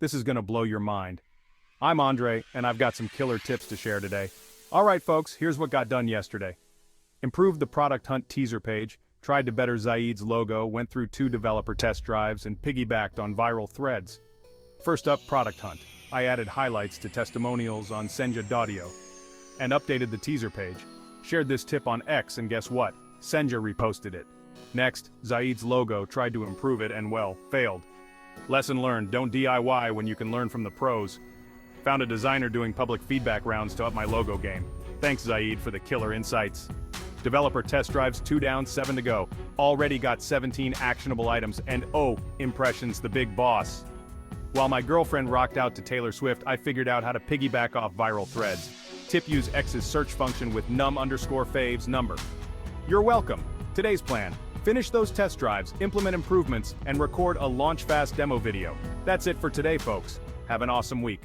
This is gonna blow your mind. I'm Andre, and I've got some killer tips to share today. Alright folks, here's what got done yesterday. Improved the Product Hunt teaser page, tried to better Zaid's logo, went through 2 developer test drives, and piggybacked on viral threads. First up, Product Hunt. I added highlights to testimonials on Senja Audio, and updated the teaser page. Shared this tip on X, and guess what? Senja reposted it. Next, Zaid's logo, tried to improve it and, well, failed. Lesson learned, don't DIY when you can learn from the pros. Found a designer doing public feedback rounds to up my logo game. Thanks Zaid for the killer insights. Developer test drives, 2 down, 7 to go. Already got 17 actionable items and impressions the big boss. While my girlfriend rocked out to Taylor Swift, I figured out how to piggyback off viral threads. Tip: use X's search function with num_faves number. You're welcome. Today's plan: finish those test drives, implement improvements, and record a launch fast demo video. That's it for today folks. Have an awesome week.